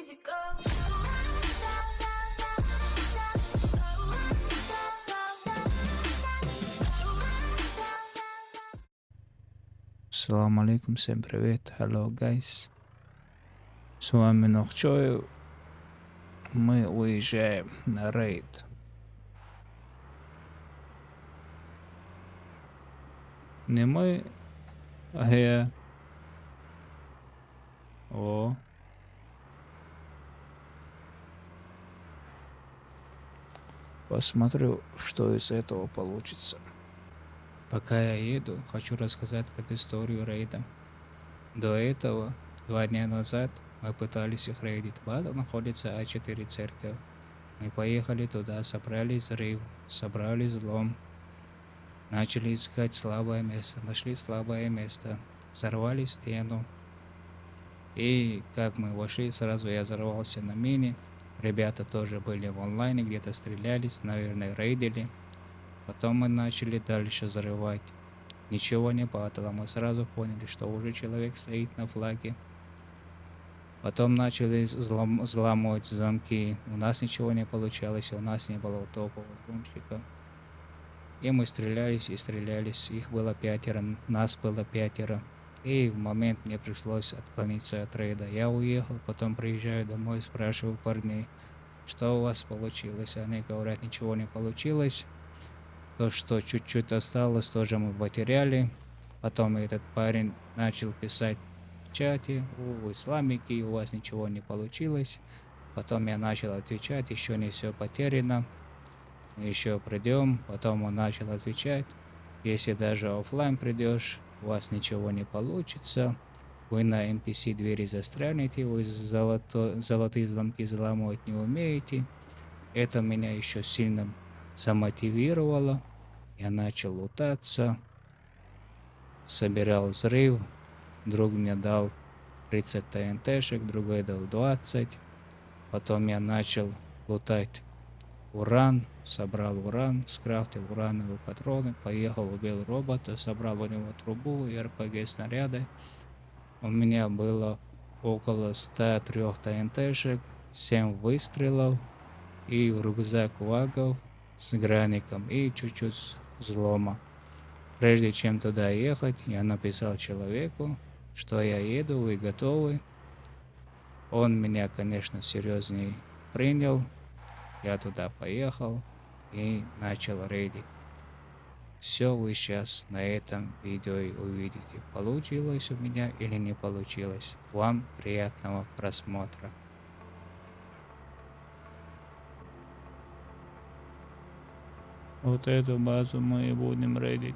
easy go. Салам алейкум, всем привет, hello guys. С вами Нохчоев. Мы уезжаем на рейд. Не мы, а я. О. Посмотрю, что из этого получится. Пока я еду, хочу рассказать предысторию рейда. До этого, 2 дня назад, мы пытались их рейдить. База находится А4 церковь. Мы поехали туда, собрали взрыв, собрали взлом. Начали искать слабое место, нашли слабое место, взорвали стену. И как мы вошли, сразу я взорвался на мине. Ребята тоже были в онлайне, где-то стрелялись, наверное, рейдили. Потом мы начали дальше взрывать. Ничего не падало, мы сразу поняли, что уже человек стоит на флаге. Потом начали взламывать замки. У нас ничего не получалось, у нас не было топового взломщика. И мы стрелялись и стрелялись. Их было 5, нас было 5. И в момент мне пришлось отклониться от рейда. Я уехал, потом приезжаю домой, спрашиваю парней, что у вас получилось. Они говорят, ничего не получилось. То, что чуть-чуть осталось, тоже мы потеряли. Потом этот парень начал писать в чате, вы исламики, у вас ничего не получилось. Потом я начал отвечать, еще не все потеряно. Еще придем. Потом он начал отвечать, если даже оффлайн придешь, у вас ничего не получится. Вы на NPC двери застрянете, вы золотые замки взламывать не умеете. Это меня еще сильно замотивировало. Я начал лутаться, собирал взрыв. Друг мне дал 30 ТНТшек, другой дал 20. Потом я начал лутать уран, собрал уран, скрафтил урановые патроны, поехал, убил робота, собрал у него трубу и РПГ снаряды. У меня было около 103 ТНТшек, 7 выстрелов и рюкзак вагов с граником и чуть-чуть взлома. Прежде чем туда ехать, я написал человеку, что я еду, вы готовы. Он меня, конечно, серьезнее принял. Я туда поехал и начал рейдить. Все вы сейчас на этом видео и увидите, получилось у меня или не получилось. Вам приятного просмотра. Вот эту базу мы и будем рейдить.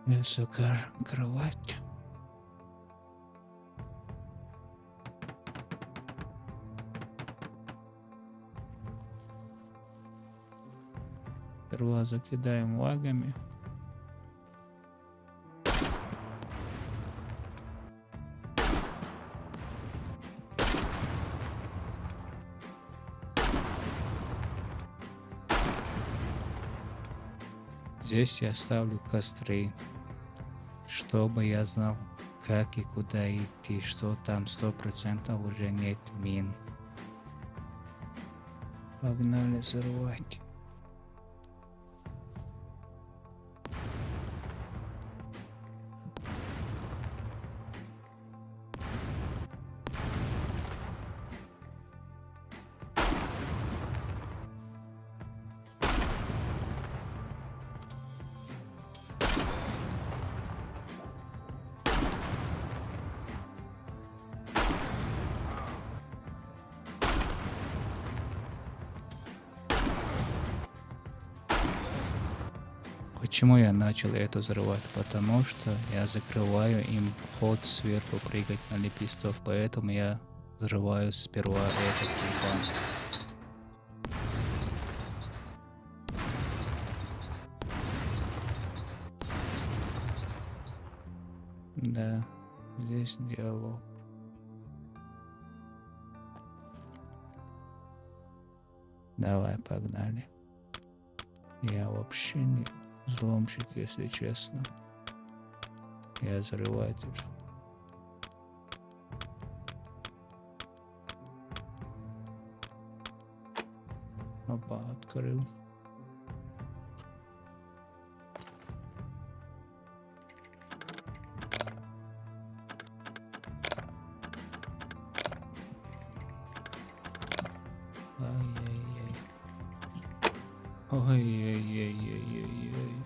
Высокая кровать. Сперва закидаем лагами. Здесь я ставлю костры, чтобы я знал, как и куда идти, что там 100% уже нет мин. Погнали взрывать. Почему я начал это взрывать? Потому что я закрываю им ход сверху прыгать на лепесток, поэтому я взрываю сперва этот типа. Да, здесь диалог. Давай, погнали. Я вообще не взломщик, если честно. Я взрыватель. Опа, открыл. Ай-яй-яй. Ой-яй-яй-яй-яй-яй.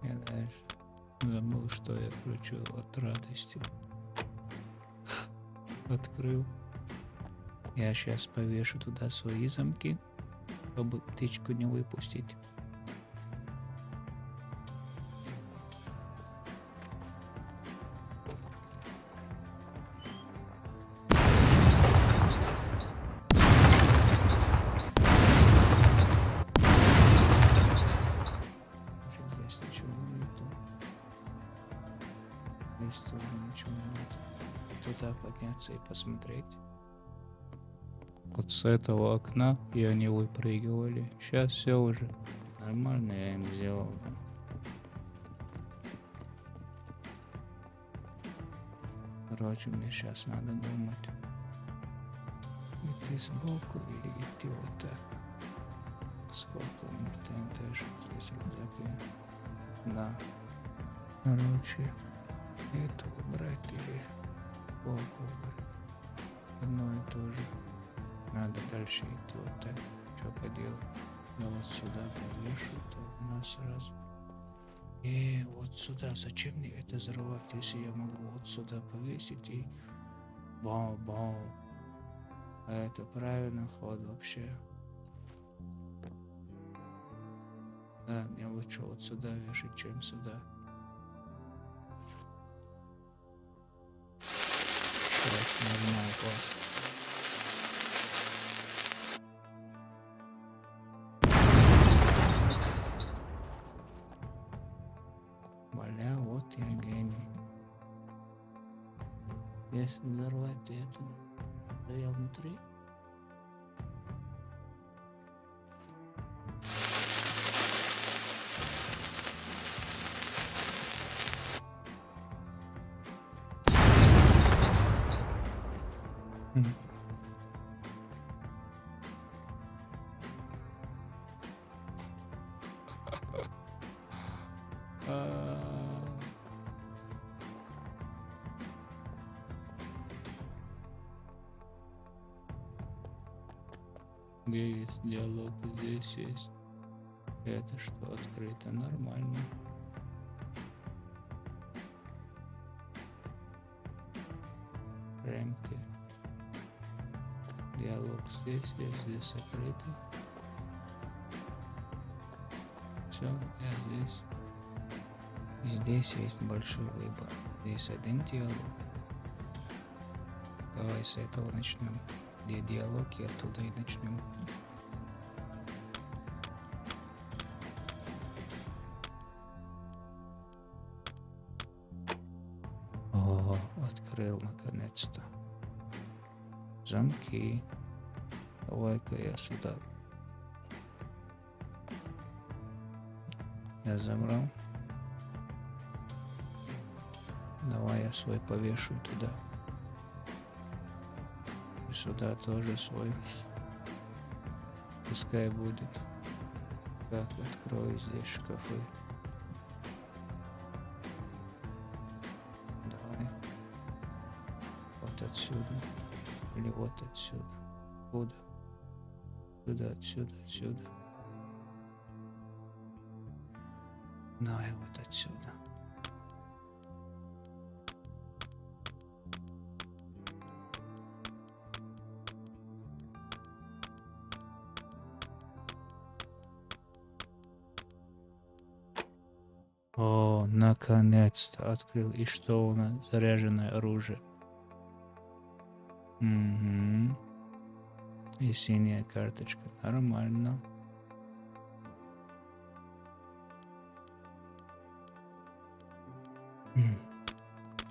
Я даже забыл, что я включил от радости. Открыл. Я сейчас повешу туда свои замки, чтобы птичку не выпустить. Здесь ничего нету. Здесь тоже ничего нету. Туда подняться и посмотреть. Вот с этого окна и они выпрыгивали. Сейчас все уже нормально, я им сделал. Короче, мне сейчас надо думать. Идти сбоку или идти вот так. Сколько у меня ТНТ здесь рюкзаки. Да. Короче, эту убрать или сбоку убрать. Одно и то же. Надо дальше идти вот так. Что поделать? Я вот сюда повешу, то у нас сразу. И вот сюда. Зачем мне это взрывать, если я могу вот сюда повесить и бау-бау. А это правильный ход вообще. Да, мне лучше вот сюда вешать, чем сюда. Сейчас нажимаю класс. Бля, вот я гений. Если взорвать эту, то я внутри. Где есть диалог, здесь есть. Это что, открыто, нормально. Ремки. Диалог здесь есть, здесь открыто. Все, я здесь. Здесь есть большой выбор. Здесь один диалог. Давай с этого начнем. Где диалог, и оттуда и начнем. О, открыл наконец-то. Замки. Давай-ка я сюда. Я забрал. Давай я свой повешу туда. И сюда тоже свой. Пускай будет. Так, открою здесь шкафы. Давай. Вот отсюда. Или вот отсюда. Куда? Сюда, отсюда, отсюда. Давай вот отсюда. О, наконец-то открыл. И что у нас? Заряженное оружие. Угу. И синяя карточка. Нормально.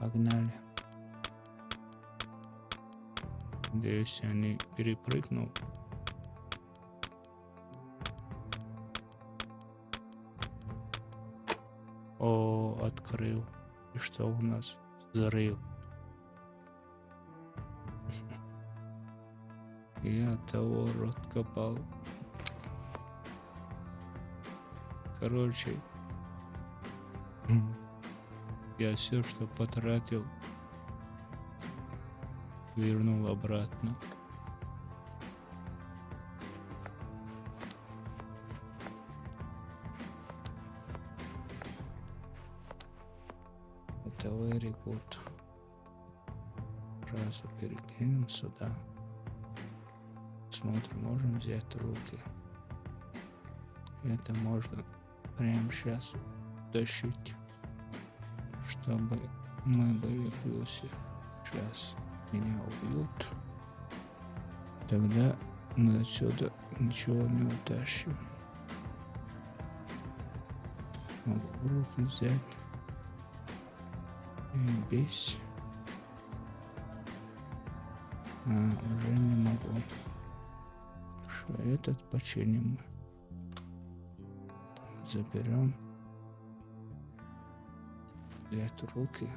Погнали. Надеюсь, я не перепрыгнул. О, открыл. И что у нас? Взрыв. Я того рот копал. Короче, я все, что потратил, вернул обратно. Это very good. Сразу перекинем сюда. Смотрим, можем взять руки. Это можно прямо сейчас тащить, чтобы мы были в плюсе. Сейчас меня убьют. Тогда мы отсюда ничего не утащим. Могу руки взять. И бесь. Уже не могу. Что этот починим. Заберем. Взять руки.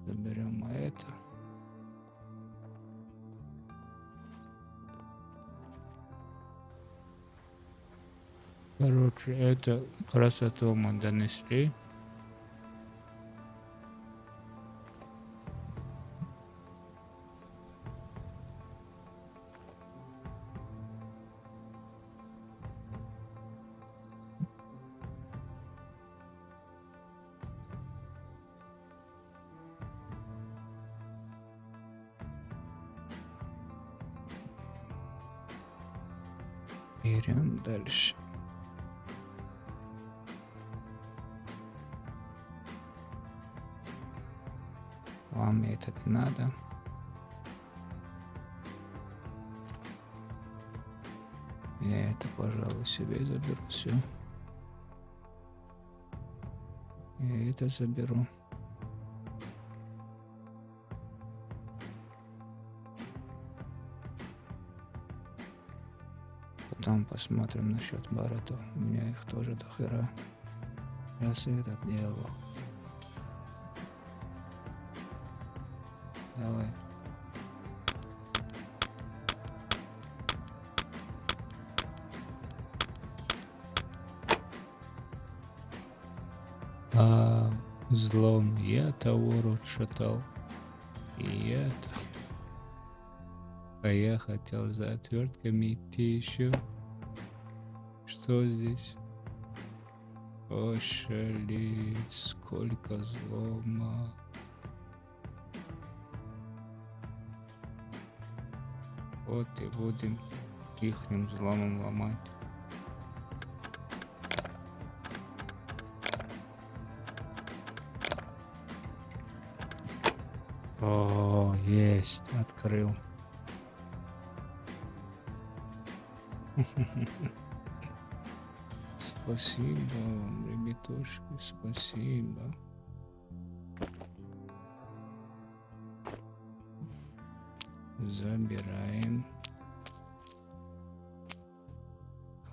Заберем это. Короче, это красоту мы донесли. Берем дальше. Вам это не надо. Я это, пожалуй, себе заберу все. Я это заберу. Потом посмотрим насчет барретов. У меня их тоже до хера. Сейчас это делаю. Давай. Злом я того рот шатал. И это. А я хотел за отвертками идти еще. Что здесь? Ошалеть, сколько злома. Вот и будем ихним взломом ломать. О, есть, открыл. Спасибо вам, ребятушки, спасибо. Забираем.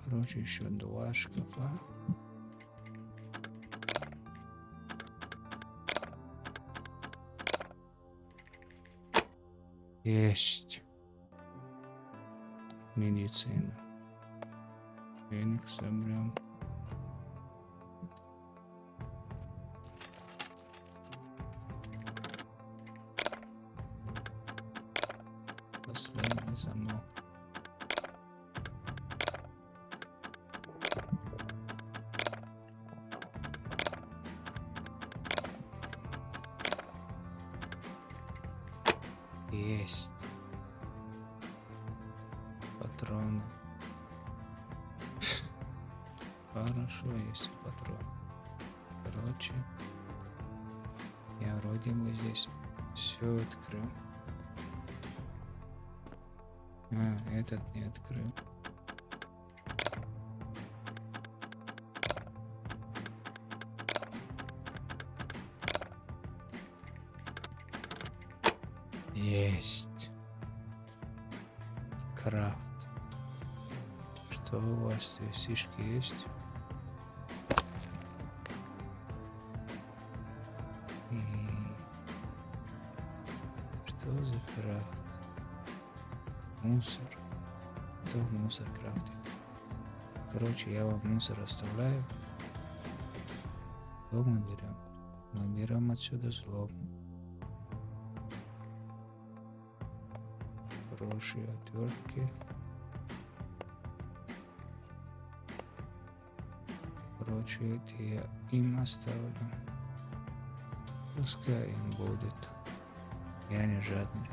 Короче, еще 2 шкафа. Есть. Медицина. Феникс собрал. Последний замок. Есть. Патроны. Хорошо, если патрон. Короче, я вроде бы здесь все открыл. А, этот не открыл. Есть. Крафт. Что у вас здесь фишки есть? Что за крафт? Мусор. Кто мусор крафтит? Короче, я вам мусор оставляю. Что мы берем? Мы берем отсюда злом. Хорошие отвертки. Короче, эти я им оставлю. Пускай им будет. Я не жадный.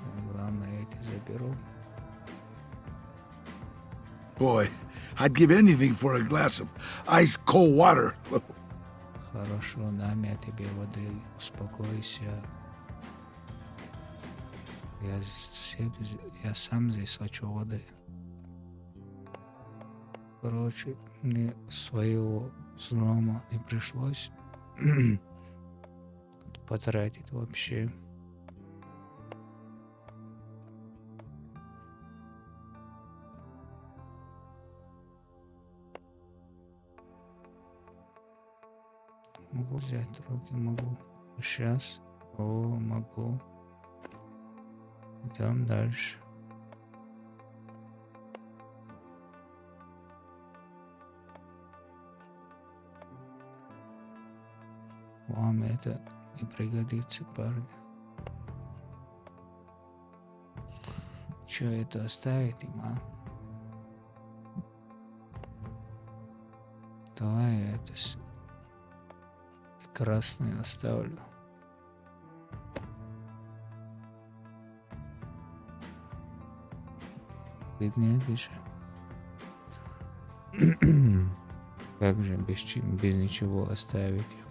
Но главное, эти заберу. Boy, I'd give anything for a glass of ice cold water. Хорошо, дам я тебе воды. Успокойся. Я сам здесь хочу воды. Короче, мне своего взлома не пришлось потратить вообще. Могу взять руки, могу. Сейчас. О, могу. Идем дальше. Вам это не пригодится, парни. Че это оставить им, а? Давай я это красный оставлю. Бедняги же. Как же без ничего оставить их?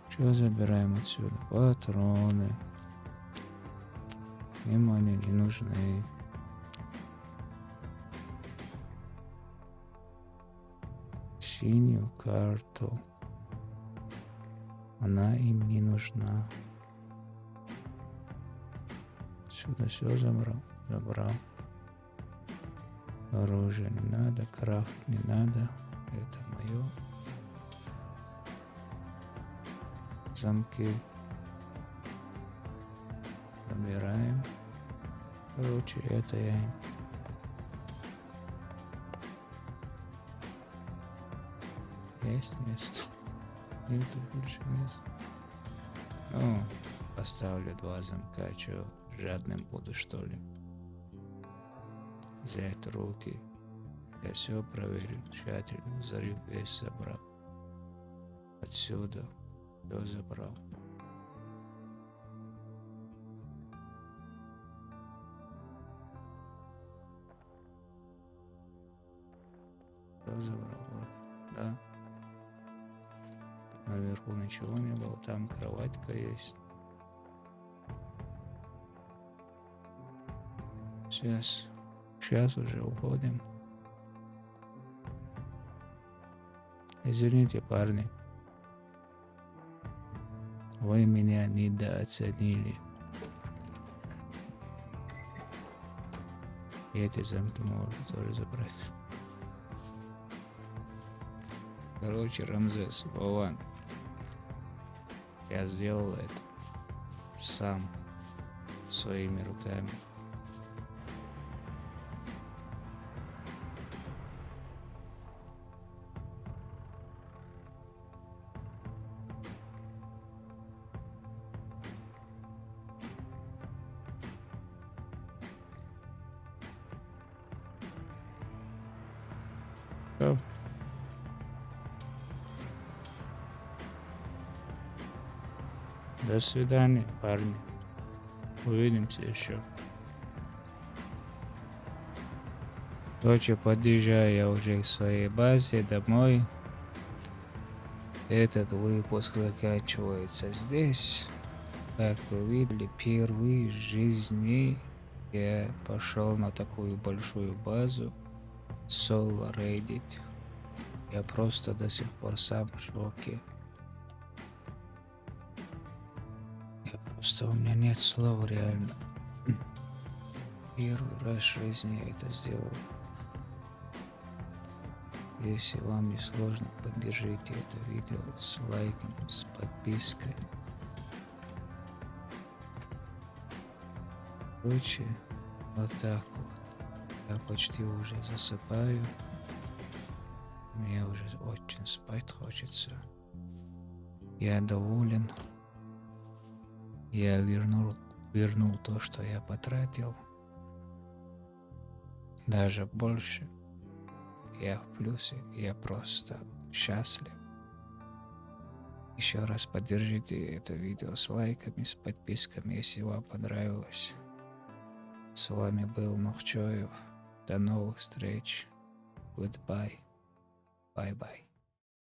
Что забираем отсюда? Патроны. Им они не нужны. Синюю карту. Она им не нужна. Сюда все забрал. Оружие не надо, крафт не надо. Это мое. Замки забираем. Короче, это я им. Есть место? Нету больше места. Ну, поставлю 2 замка, чё, жадным буду, что ли? Взять руки. Я все проверил тщательно, зарыв весь забрал. Отсюда все забрал. Все забрал, да. Наверху ничего не было, там кроватька есть. Сейчас уже уходим. Извините, парни. Вы меня недооценили. И эти замки можно тоже забрать. Короче, Рамзес, Вован. Я сделал это сам, своими руками. Всё. До свидания, парни. Увидимся еще. Короче, подъезжаю я уже к своей базе домой. Этот выпуск заканчивается здесь. Как вы видели, впервые в жизни я пошел на такую большую базу соло рейдить. Я просто до сих пор сам в шоке. У меня нет слов реально. Первый раз в жизни я это сделал. Если вам не сложно, поддержите это видео с лайком, с подпиской. Короче, вот так вот. Я почти уже засыпаю. Мне уже очень спать хочется. Я доволен. Я вернул то, что я потратил. Даже больше. Я в плюсе. Я просто счастлив. Еще раз поддержите это видео с лайками, с подписками, если вам понравилось. С вами был Нохчоев. До новых встреч. Goodbye. Bye-bye.